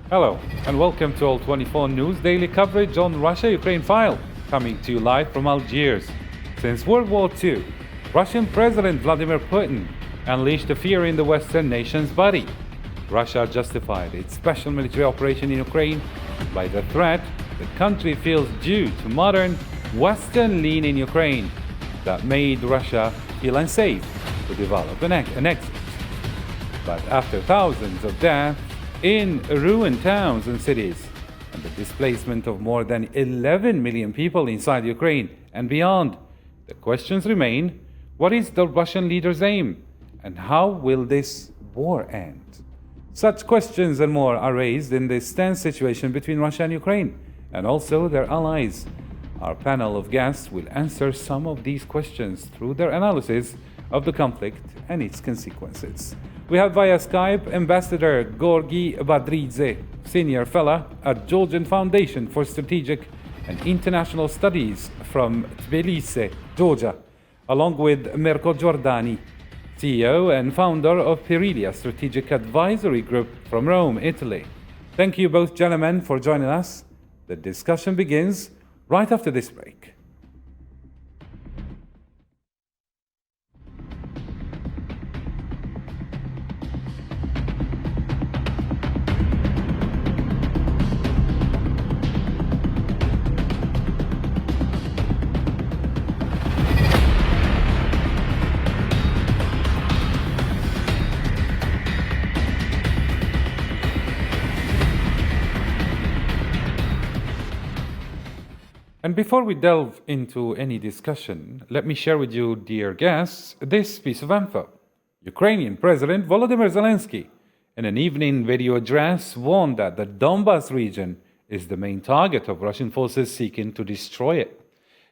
Hello, and welcome to All 24 News daily coverage on Russia-Ukraine file, coming to you live from Algiers. Since World War II, Russian President Vladimir Putin unleashed a fear in the Western nation's body. Russia justified its special military operation in Ukraine by the threat the country feels due to modern Western lean in Ukraine that made Russia feel unsafe to develop an exit. But after thousands of deaths in ruined towns and cities, and the displacement of more than 11 million people inside Ukraine and beyond, the questions remain: what is the Russian leader's aim, and how will this war end? Such questions and more are raised in this tense situation between Russia and Ukraine, and also their allies. Our panel of guests will answer some of these questions through their analysis of the conflict and its consequences. We have via Skype Ambassador Gorgi Badridze, Senior Fellow at Georgian Foundation for Strategic and International Studies from Tbilisi, Georgia, along with Mirko Giordani, CEO and founder of Perilia Strategic Advisory Group from Rome, Italy. Thank you both gentlemen for joining us. The discussion begins right after this break. And before we delve into any discussion, let me share with you, dear guests, this piece of info. Ukrainian President Volodymyr Zelensky, in an evening video address, warned that the Donbas region is the main target of Russian forces seeking to destroy it.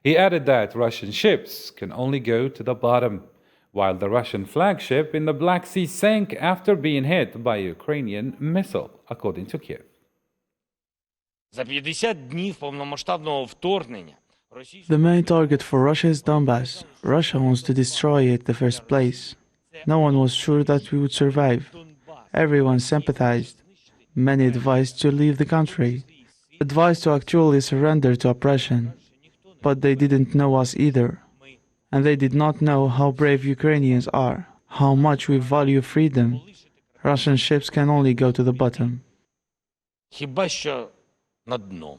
He added that Russian ships can only go to the bottom, while the Russian flagship in the Black Sea sank after being hit by a Ukrainian missile, according to Kiev. За 50 днів повномасштабного вторгнення The main target for Russia is Donbass. Russia wants to destroy it in the first place. No one was sure that we would survive. Everyone sympathized. Many advised to leave the country, advised to actually surrender to oppression. But they didn't know us either. And they did not know how brave Ukrainians are, how much we value freedom. Russian ships can only go to the bottom. хіба що на дно.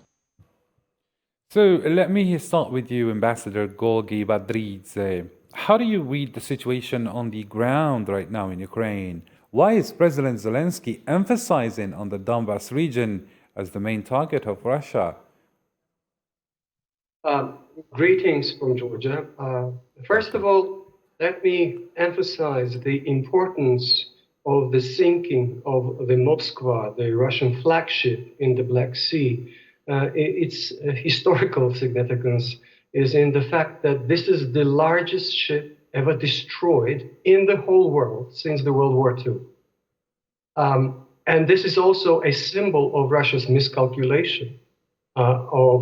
So let me start with you, Ambassador Gorgi Badridze. How do you read the situation on the ground right now in Ukraine? Why is President Zelensky emphasizing on the Donbas region as the main target of Russia? Greetings from Georgia. First of all, let me emphasize the importance of the sinking of the Moskva, the Russian flagship in the Black Sea. Its historical significance is in the fact that this is the largest ship ever destroyed in the whole world since the World War II. And this is also a symbol of Russia's miscalculation of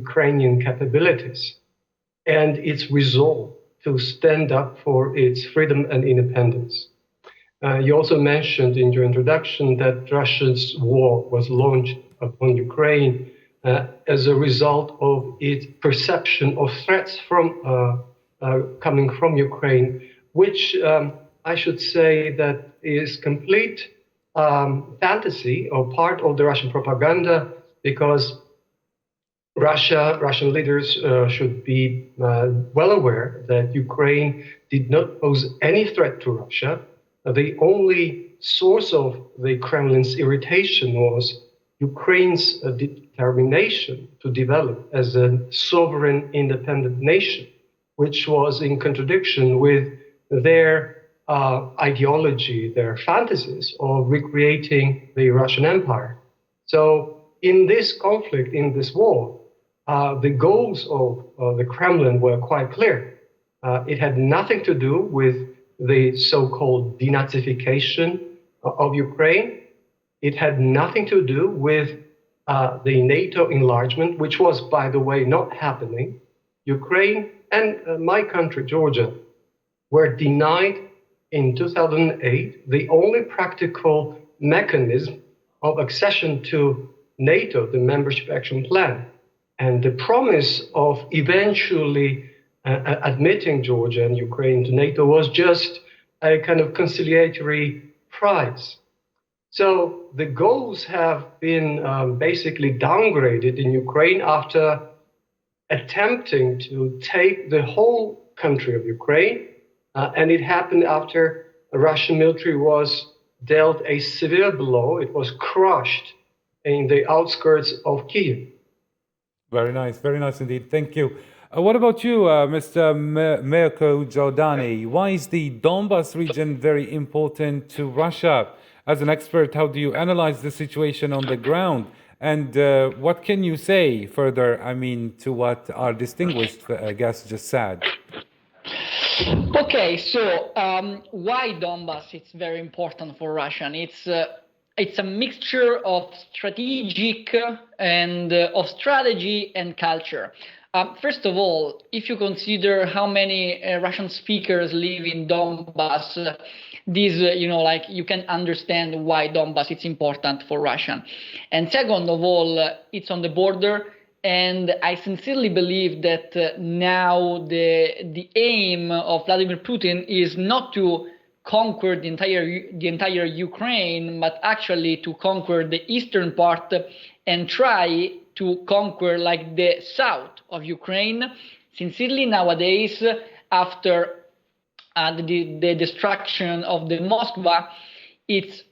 Ukrainian capabilities and its resolve to stand up for its freedom and independence. You also mentioned in your introduction that Russia's war was launched upon Ukraine as a result of its perception of threats from coming from Ukraine, which I should say that is complete fantasy or part of the Russian propaganda, because Russian leaders should be well aware that Ukraine did not pose any threat to Russia. The only source of the Kremlin's irritation was Ukraine's determination to develop as a sovereign, independent nation, which was in contradiction with their ideology, their fantasies of recreating the Russian Empire. So in this conflict, in this war, the goals of the Kremlin were quite clear. It had nothing to do with the so-called denazification of Ukraine. It had nothing to do with the NATO enlargement, which was, by the way, not happening. Ukraine and my country, Georgia, were denied in 2008 the only practical mechanism of accession to NATO, the Membership Action Plan, and the promise of eventually admitting Georgia and Ukraine to NATO was just a kind of conciliatory prize. So the goals have been basically downgraded in Ukraine after attempting to take the whole country of Ukraine, and it happened after the Russian military was dealt a severe blow. It was crushed in the outskirts of Kiev. Very nice indeed. Thank you. What about you, Mr. Mirko Giordani? Why is the Donbas region very important to Russia? As an expert, how do you analyze the situation on the ground? And what can you say further, I mean, to what our distinguished guest just said? Okay, so why Donbas? It's very important for Russia. It's a mixture of strategic and of strategy and culture. First of all, if you consider how many Russian speakers live in Donbas, this, you can understand why Donbas is important for Russia. And second of all, it's on the border. And I sincerely believe that now the aim of Vladimir Putin is not to conquer the entire Ukraine, but actually to conquer the eastern part and try to conquer like the south of Ukraine. Sincerely, nowadays, after the destruction of the Moskva, it's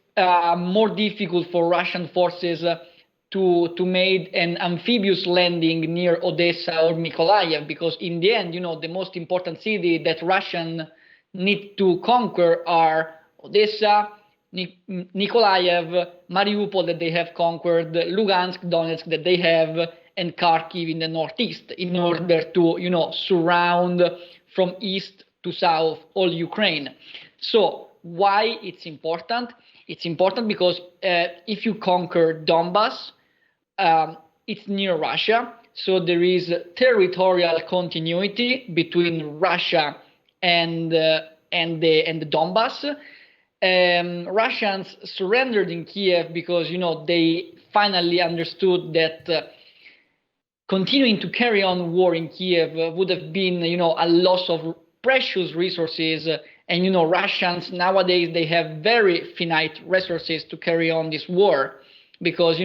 more difficult for Russian forces to make an amphibious landing near Odessa or Mykolaiv, because in the end, the most important city that Russian need to conquer are Odessa, Mykolaiv, Mariupol that they have conquered, Lugansk, Donetsk that they have, and Kharkiv in the northeast, in order to surround from east to south all Ukraine. So why it's important? It's important because if you conquer Donbas, it's near Russia, so there is territorial continuity between Russia and the Donbas. Russians surrendered in Kiev because they finally understood that continuing to carry on war in Kiev would have been a loss of precious resources, and Russians nowadays, they have very finite resources to carry on this war, because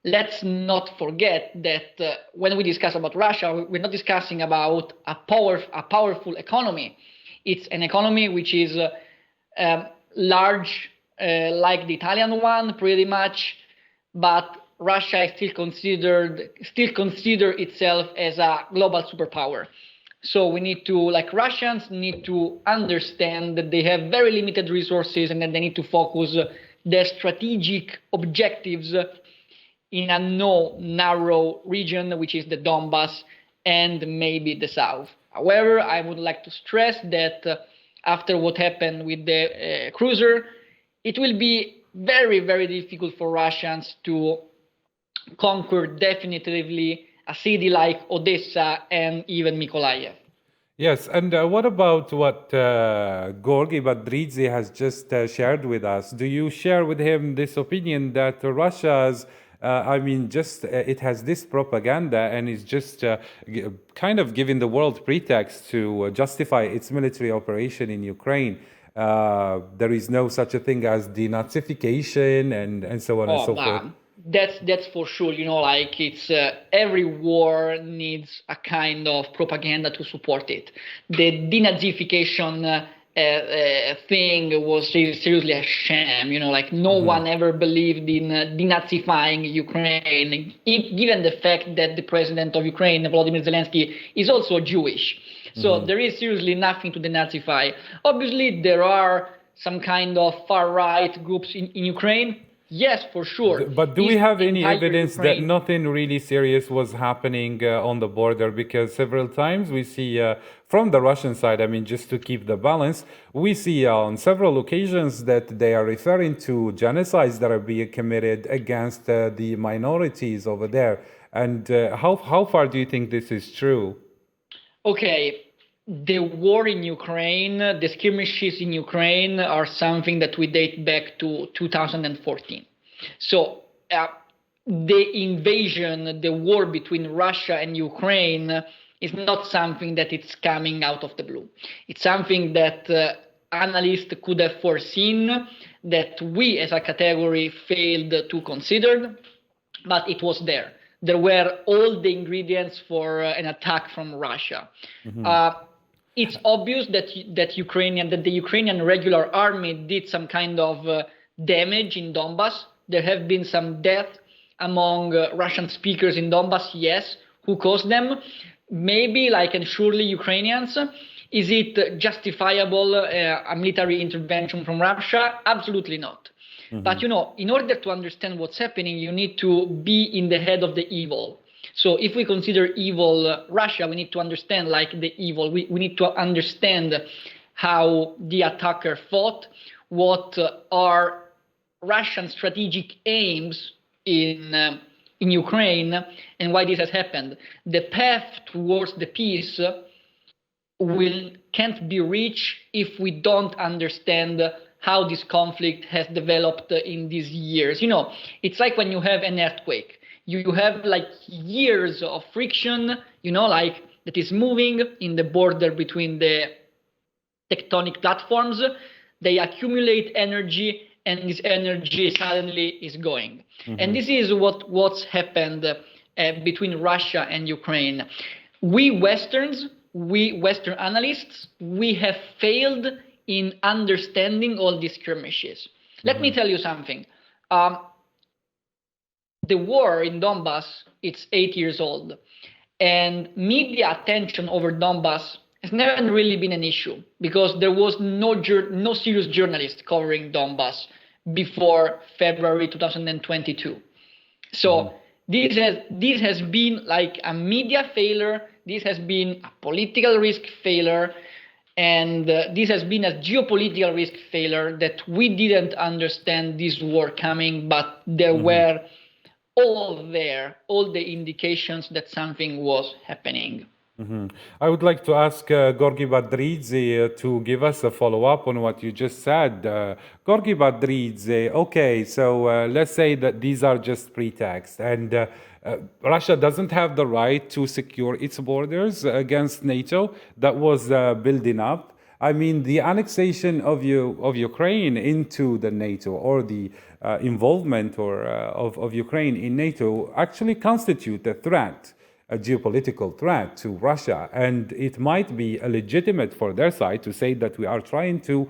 let's not forget that when we discuss about Russia, we're not discussing about a powerful economy. It's an economy which is large, like the Italian one, pretty much, but Russia is still consider itself as a global superpower. So we need to, Russians need to understand that they have very limited resources and that they need to focus their strategic objectives in a narrow region, which is the Donbas and maybe the south. However, I would like to stress that after what happened with the cruiser, it will be very, very difficult for Russians to conquer definitively a city like Odessa and even Mykolaiv. Yes, and what about what Gorgi Badridze has just shared with us? Do you share with him this opinion that Russia's it has this propaganda and is just kind of giving the world pretext to justify its military operation in Ukraine? There is no such a thing as denazification and so on and so forth. That's for sure. It's every war needs a kind of propaganda to support it. The denazification thing was seriously a sham. No one ever believed in denazifying Ukraine, given the fact that the president of Ukraine, Volodymyr Zelensky, is also Jewish. So there is seriously nothing to denazify. Obviously, there are some kind of far-right groups in Ukraine. Yes, for sure. But do we have any evidence that nothing really serious was happening on the border? Because several times we see from the Russian side, just to keep the balance, we see on several occasions that they are referring to genocides that are being committed against the minorities over there. And how far do you think this is true? Okay. The war in Ukraine, the skirmishes in Ukraine are something that we date back to 2014. So the invasion, the war between Russia and Ukraine is not something that it's coming out of the blue. It's something that analysts could have foreseen, that we as a category failed to consider, but it was there. There were all the ingredients for an attack from Russia. It's obvious that the Ukrainian regular army did some kind of damage in Donbass. There have been some deaths among Russian speakers in Donbass, yes. Who caused them? Maybe, and surely Ukrainians. Is it justifiable, a military intervention from Russia? Absolutely not. But in order to understand what's happening, you need to be in the head of the evil. So if we consider evil Russia, we need to understand the evil. We need to understand how the attacker fought, what are Russian strategic aims in Ukraine, and why this has happened. The path towards the peace can't be reached if we don't understand how this conflict has developed in these years. It's like when you have an earthquake. You have years of friction, that is moving in the border between the tectonic platforms. They accumulate energy, and this energy suddenly is going. And this is what's happened between Russia and Ukraine. We Western analysts, we have failed in understanding all these skirmishes. Let me tell you something. The war in Donbass, it's 8 years old, and media attention over Donbass has never really been an issue because there was no serious journalist covering Donbass before February 2022. So this has been a media failure. This has been a political risk failure. And this has been a geopolitical risk failure that we didn't understand this war coming, but there were all the indications that something was happening. I would like to ask Gorgi Badridze to give us a follow-up on what you just said. Gorgi Badridze, okay, so let's say that these are just pretext, and Russia doesn't have the right to secure its borders against NATO. That was building up. I mean, the annexation of Ukraine into the NATO, or the involvement of Ukraine in NATO, actually constitute a threat, a geopolitical threat to Russia, and it might be legitimate for their side to say that we are trying to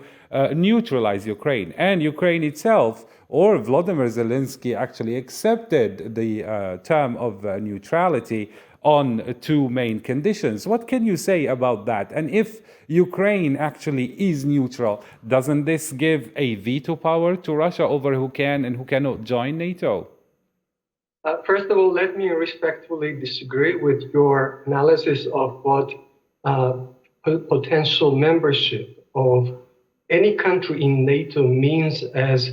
neutralize Ukraine. And Ukraine itself, or Volodymyr Zelensky, actually accepted the term of neutrality on two main conditions. What can you say about that? And if Ukraine actually is neutral, doesn't this give a veto power to Russia over who can and who cannot join NATO? First of all, let me respectfully disagree with your analysis of what potential membership of any country in NATO means as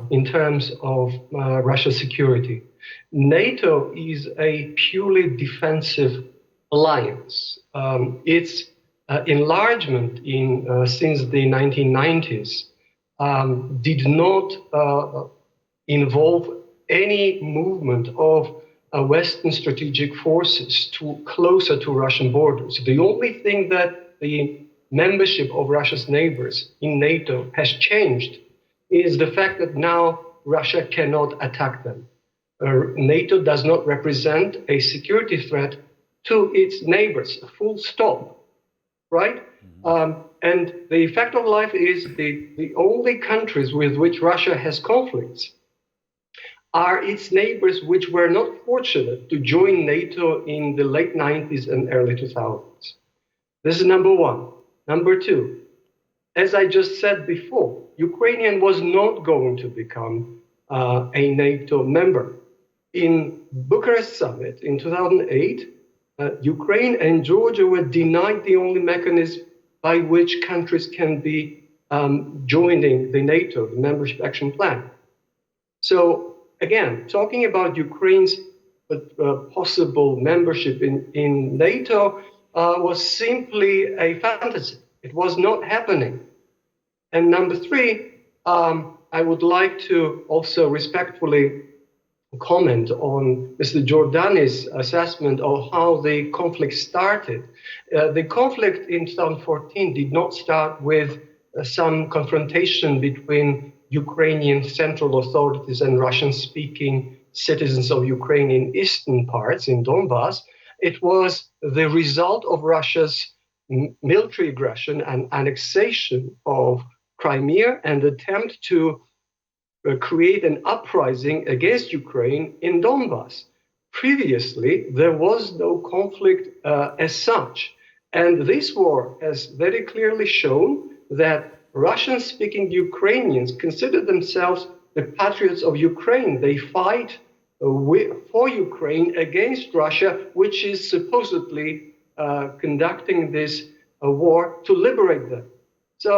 in terms of Russia's security. NATO is a purely defensive alliance. Its enlargement since the 1990s did not involve any movement of Western strategic forces closer to Russian borders. The only thing that the membership of Russia's neighbors in NATO has changed is the fact that now Russia cannot attack them. NATO does not represent a security threat to its neighbors, full stop, right? And the fact of life is the only countries with which Russia has conflicts are its neighbors which were not fortunate to join NATO in the late 90s and early 2000s. This is number one. Number two, as I just said before, Ukraine was not going to become a NATO member. In Bucharest summit in 2008, Ukraine and Georgia were denied the only mechanism by which countries can be joining the NATO, the membership action plan. So again, talking about Ukraine's possible membership in NATO was simply a fantasy. It was not happening. And number three, I would like to also respectfully comment on Mr. Giordani's assessment of how the conflict started. The conflict in 2014 did not start with some confrontation between Ukrainian central authorities and Russian-speaking citizens of Ukraine in eastern parts, in Donbass. It was the result of Russia's military aggression and annexation of Crimea and attempt to create an uprising against Ukraine in Donbass. Previously, there was no conflict as such. And this war has very clearly shown that Russian-speaking Ukrainians consider themselves the patriots of Ukraine. They fight for Ukraine against Russia, which is supposedly conducting this war to liberate them. So,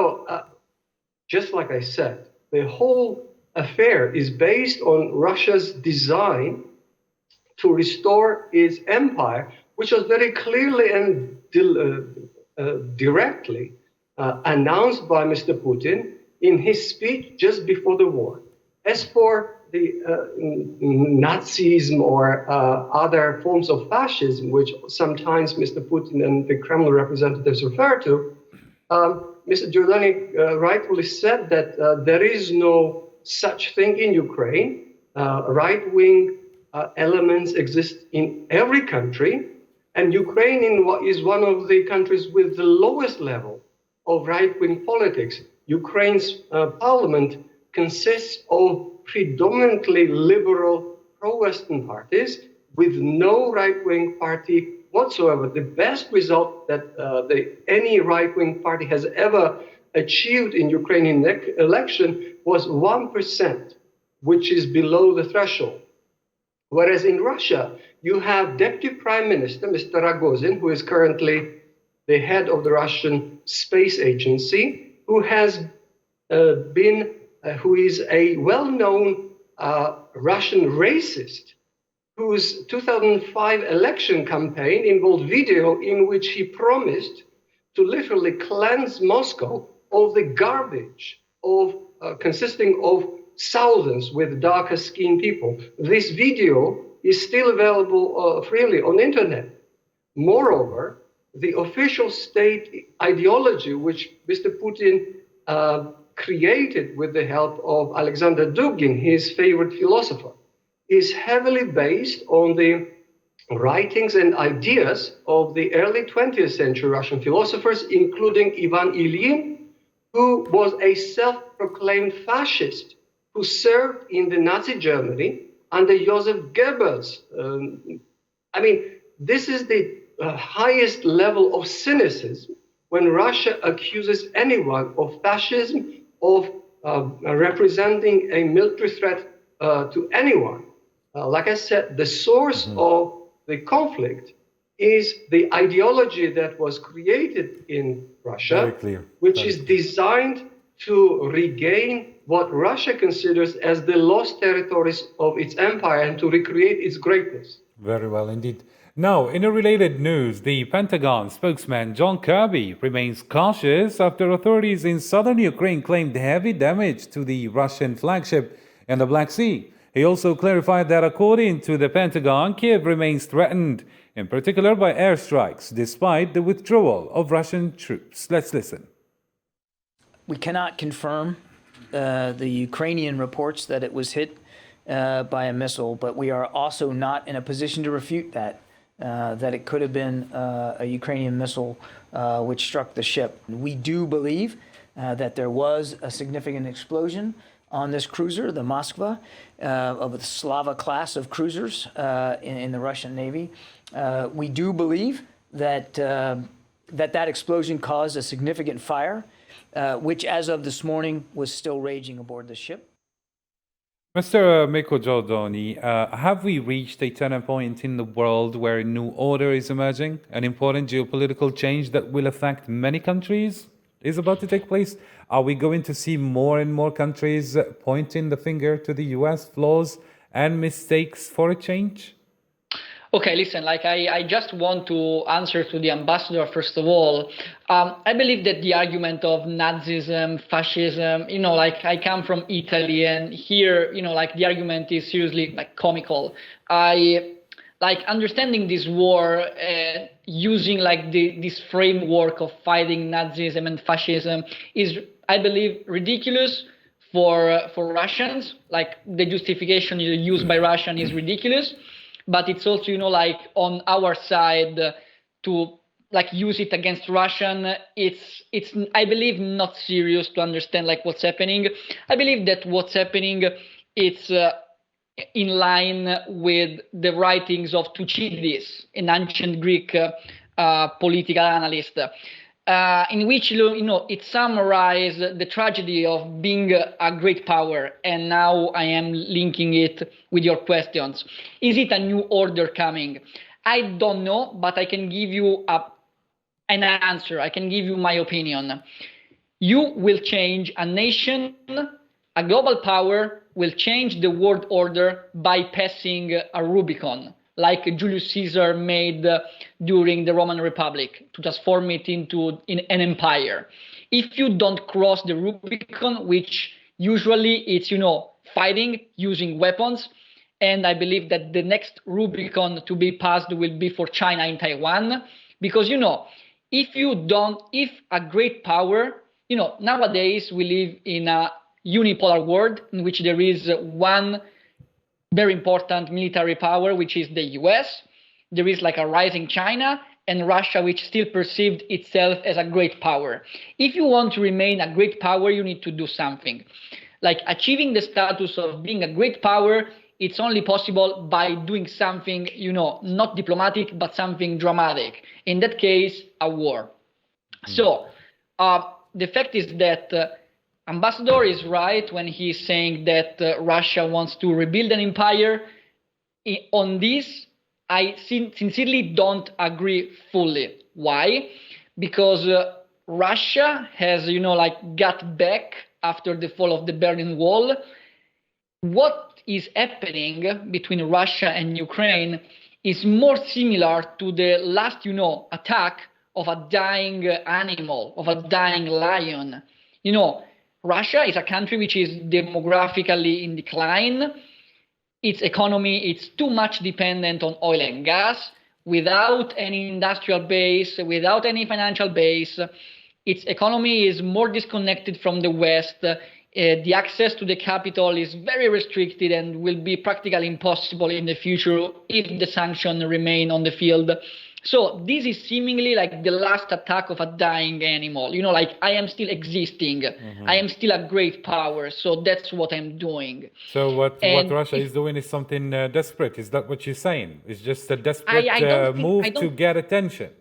just like I said, the whole affair is based on Russia's design to restore its empire, which was very clearly and directly announced by Mr. Putin in his speech just before the war. As for the Nazism or other forms of fascism, which sometimes Mr. Putin and the Kremlin representatives refer to, Mr. Giordani rightfully said that there is no such thing in Ukraine. Right-wing elements exist in every country, and Ukraine is one of the countries with the lowest level of right-wing politics. Ukraine's parliament consists of predominantly liberal pro-Western parties with no right-wing party whatsoever. The best result that any right-wing party has ever achieved in Ukrainian election was 1%, which is below the threshold. Whereas in Russia, you have Deputy Prime Minister, Mr. Rogozin, who is currently the head of the Russian Space Agency, who is a well-known Russian racist, whose 2005 election campaign involved video in which he promised to literally cleanse Moscow of the garbage of consisting of thousands with darker skinned people. This video is still available freely on the internet. Moreover, the official state ideology, which Mr. Putin created with the help of Alexander Dugin, his favorite philosopher, is heavily based on the writings and ideas of the early 20th century Russian philosophers, including Ivan Ilyin, who was a self-proclaimed fascist who served in the Nazi Germany under Joseph Goebbels. This is the highest level of cynicism when Russia accuses anyone of fascism, of representing a military threat to anyone. Like I said, the source of the conflict is the ideology that was created in Russia, which is designed to regain what Russia considers as the lost territories of its empire and to recreate its greatness. Very well indeed. Now, in a related news, the Pentagon spokesman John Kirby remains cautious after authorities in southern Ukraine claimed heavy damage to the Russian flagship in the Black Sea. He also clarified that according to the Pentagon, Kiev remains threatened, in particular by airstrikes, despite the withdrawal of Russian troops. Let's listen. We cannot confirm the Ukrainian reports that it was hit by a missile, but we are also not in a position to refute that it could have been a Ukrainian missile which struck the ship. We do believe that there was a significant explosion on this cruiser, the Moskva, of the Slava class of cruisers in the Russian Navy. We do believe that that explosion caused a significant fire, which as of this morning was still raging aboard the ship. Mr. Mikko Giordani, have we reached a turning point in the world where a new order is emerging? An important geopolitical change that will affect many countries is about to take place? Are we going to see more and more countries pointing the finger to the US flaws and mistakes for a change? Okay, listen, like I just want to answer to the ambassador first of all. I believe that the argument of Nazism, fascism, like I come from Italy and here, like the argument is seriously like comical. I like understanding this war using like this framework of fighting Nazism and fascism is, I believe, ridiculous for Russians. Like the justification used by Russian is ridiculous, but it's also like on our side to like use it against Russian. It's I believe not serious to understand like what's happening. I believe that what's happening it's in line with the writings of Thucydides, an ancient Greek political analyst, in which it summarized the tragedy of being a great power. And now I am linking it with your questions. Is it a new order coming? I don't know, but I can give you an answer. I can give you my opinion. You will change a nation, a global power will change the world order by passing a Rubicon, like Julius Caesar made during the Roman Republic, to transform it into an empire. If you don't cross the Rubicon, which usually it's, fighting using weapons, and I believe that the next Rubicon to be passed will be for China and Taiwan, because, if a great power, nowadays we live in a unipolar world in which there is one very important military power, which is the US. There is like a rising China and Russia, which still perceived itself as a great power. If you want to remain a great power, you need to do something. Like achieving the status of being a great power, it's only possible by doing something, not diplomatic, but something dramatic. In that case, a war. So the fact is that Ambassador is right when he's saying that Russia wants to rebuild an empire. On this, I sincerely don't agree fully. Why? Because Russia has, got back after the fall of the Berlin Wall. What is happening between Russia and Ukraine is more similar to the last, attack of a dying animal, of a dying lion. Russia is a country which is demographically in decline. Its economy is too much dependent on oil and gas. Without any industrial base, without any financial base, its economy is more disconnected from the West. The access to the capital is very restricted and will be practically impossible in the future if the sanctions remain on the field. So this is seemingly like the last attack of a dying animal. Like I am still existing. I am still a great power. So that's what I'm doing. So what Russia is doing is something desperate. Is that what you're saying? It's just a desperate move to get attention.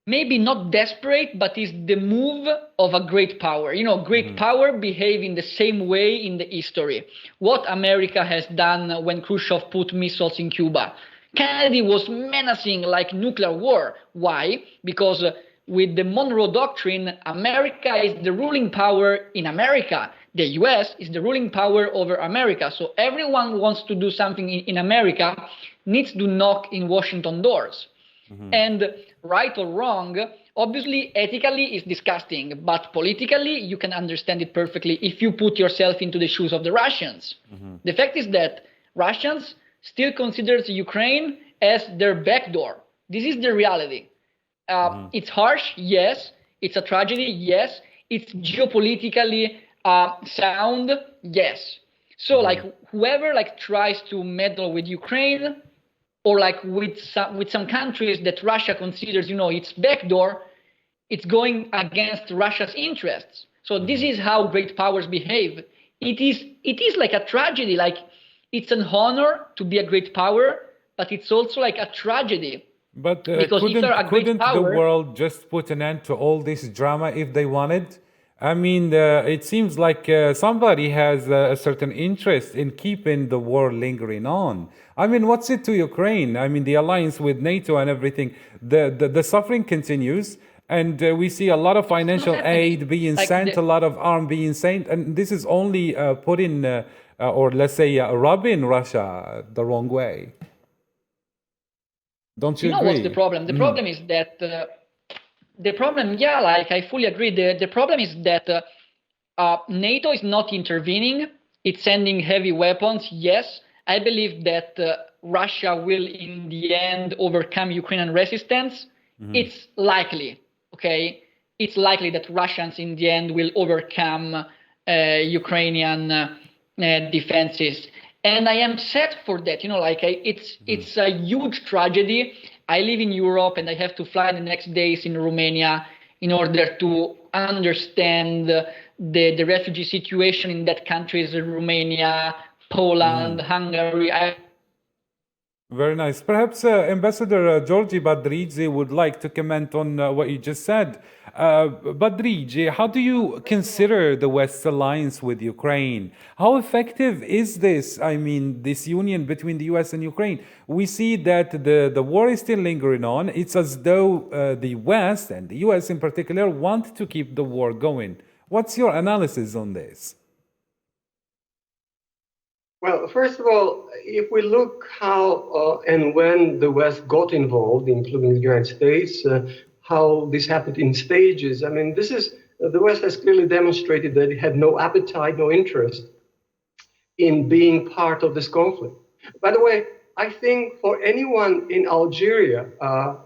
Maybe not desperate, but it's the move of a great power. Great power behave in the same way in the history. What America has done when Khrushchev put missiles in Cuba. Kennedy was menacing like nuclear war. Why? Because with the Monroe Doctrine, America is the ruling power in America. The US is the ruling power over America. So everyone wants to do something in America needs to knock in Washington doors. And right or wrong, obviously ethically is disgusting, but politically you can understand it perfectly if you put yourself into the shoes of the Russians. The fact is that Russians still considers Ukraine as their backdoor. This is the reality. It's harsh, yes. It's a tragedy, yes. It's geopolitically sound, yes. So like whoever like tries to meddle with Ukraine or like with some countries that Russia considers, its backdoor, it's going against Russia's interests. So this is how great powers behave. It is like a tragedy. Like it's an honor to be a great power, but it's also like a tragedy. But because if you're a great couldn't power, the world just put an end to all this drama if they wanted? I mean, it seems like somebody has a certain interest in keeping the war lingering on. I mean, what's it to Ukraine? I mean, the alliance with NATO and everything, the suffering continues. And we see a lot of financial aid being sent, a lot of arms being sent. And this is only putting, or let's say, rubbing Russia the wrong way. Don't you You know agree? what's the problem? The problem is that the problem, yeah, like I fully agree. The problem is that NATO is not intervening. It's sending heavy weapons. Yes, I believe that Russia will, in the end, overcome Ukrainian resistance. It's likely, okay? It's likely that Russians, in the end, will overcome Ukrainian defenses. And I am sad for that. You know, like it's a huge tragedy. I live in Europe and I have to fly the next days in Romania in order to understand the refugee situation in that countries, Romania, Poland, Hungary. Very nice. Perhaps Ambassador Georgi Badridze would like to comment on what you just said. Badridze, how do you consider the West's alliance with Ukraine? How effective is this? I mean, this union between the US and Ukraine? We see that the war is still lingering on. It's as though the West and the US in particular want to keep the war going. What's your analysis on this? Well, first of all, if we look how and when the West got involved, including the United States, how this happened in stages, I mean, the West has clearly demonstrated that it had no appetite, no interest in being part of this conflict. By the way, I think for anyone in Algeria,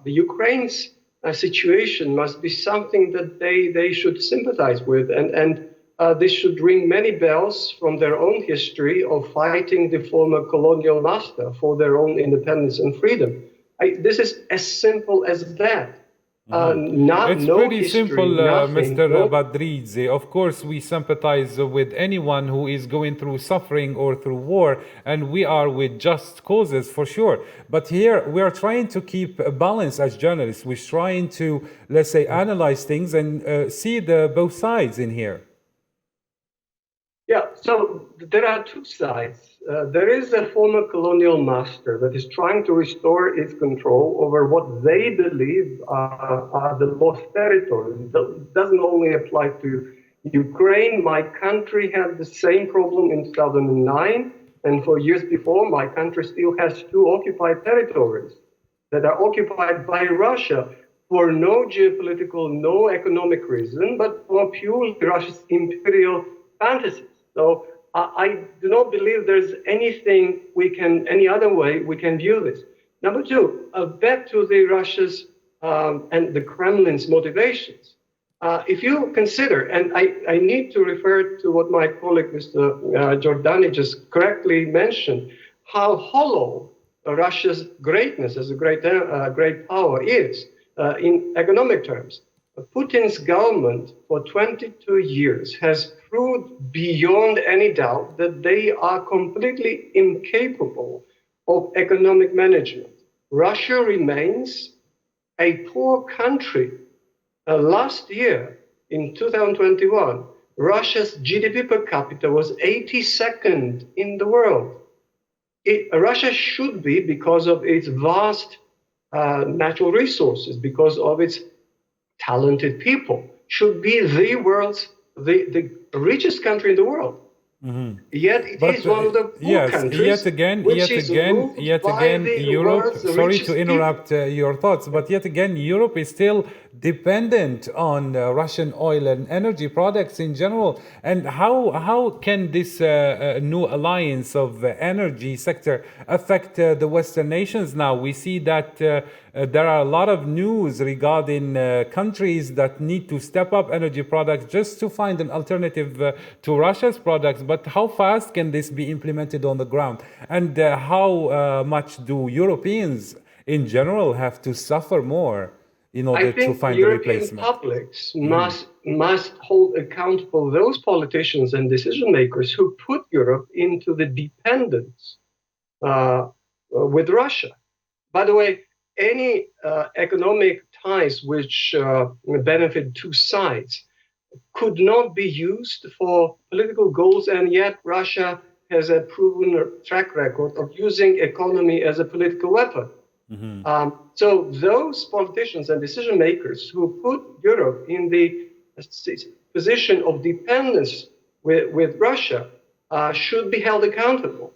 the Ukraine's situation must be something that they should sympathize with, and this should ring many bells from their own history of fighting the former colonial master for their own independence and freedom. This is as simple as that. It's pretty simple, Mr. No. Badridze. Of course, we sympathize with anyone who is going through suffering or through war, and we are with just causes for sure. But here, we are trying to keep a balance as journalists. We're trying to, let's say, analyze things and see the both sides in here. Yeah, so there are two sides. There is a former colonial master that is trying to restore its control over what they believe are the lost territories. It doesn't only apply to Ukraine. My country had the same problem in 2009, and for years before, my country still has two occupied territories that are occupied by Russia for no geopolitical, no economic reason, but for purely Russia's imperial fantasies. So I do not believe there's any other way we can view this. Number two, back to the Russia's and the Kremlin's motivations. If you consider, and I need to refer to what my colleague, Mr. Giordani, just correctly mentioned, how hollow Russia's greatness as a great power is in economic terms. Putin's government for 22 years has proved beyond any doubt that they are completely incapable of economic management. Russia remains a poor country. Last year, in 2021, Russia's GDP per capita was 82nd in the world. Russia should be, because of its vast natural resources, because of its talented people, should be the richest country in the world. Yet it is one of the poor countries. Yet again, Europe. Sorry to interrupt your thoughts, but yet again, Europe is still dependent on Russian oil and energy products in general. And how can this new alliance of energy sector affect the Western nations now? We see that there are a lot of news regarding countries that need to step up energy products just to find an alternative to Russia's products. But how fast can this be implemented on the ground? And how much do Europeans in general have to suffer more in order to find a replacement? I think European publics must hold accountable those politicians and decision makers who put Europe into the dependence with Russia. By the way, any economic ties which benefit two sides could not be used for political goals, and yet Russia has a proven track record of using economy as a political weapon. So those politicians and decision makers who put Europe in the position of dependence with Russia should be held accountable.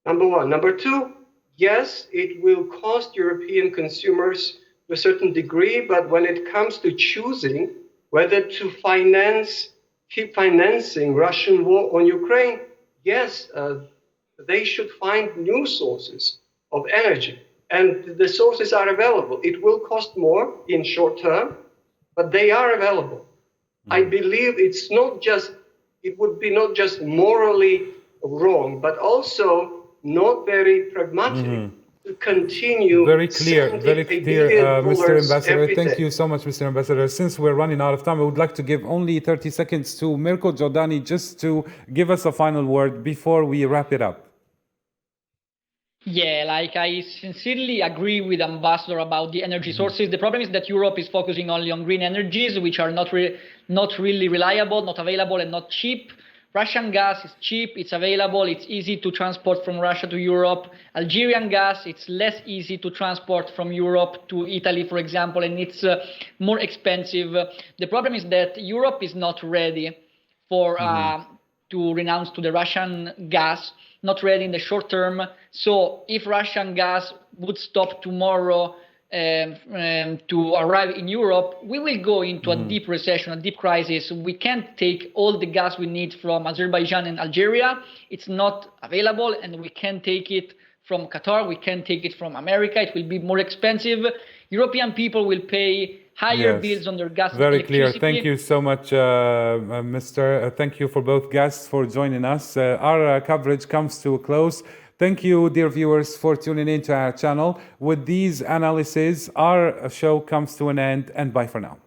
Number one. Number two, yes, it will cost European consumers to a certain degree, but when it comes to choosing whether to keep financing Russian war on Ukraine, yes, they should find new sources of energy. And the sources are available. It will cost more in short term, but they are available. I believe it would be not just morally wrong, but also not very pragmatic to continue. Very clear, Mr. Ambassador. Thank day. you so much, Mr. Ambassador. Since we're running out of time, I would like to give only 30 seconds to Mirko Giordani just to give us a final word before we wrap it up. Yeah, like I sincerely agree with Ambassador about the energy sources. The problem is that Europe is focusing only on green energies, which are not really reliable, not available, and not cheap. Russian gas is cheap, it's available, it's easy to transport from Russia to Europe. Algerian gas, it's less easy to transport from Europe to Italy, for example, and it's more expensive. The problem is that Europe is not ready for to renounce to the Russian gas, not ready in the short term. So if Russian gas would stop tomorrow to arrive in Europe, we will go into a deep recession, a deep crisis. We can't take all the gas we need from Azerbaijan and Algeria. It's not available, and we can't take it from Qatar. We can't take it from America. It will be more expensive. European people will pay higher bills on their gas. Very clear. Thank you so much, Mr. Thank you for both guests for joining us. Our coverage comes to a close. Thank you, dear viewers, for tuning into our channel. With these analyses, our show comes to an end, and bye for now.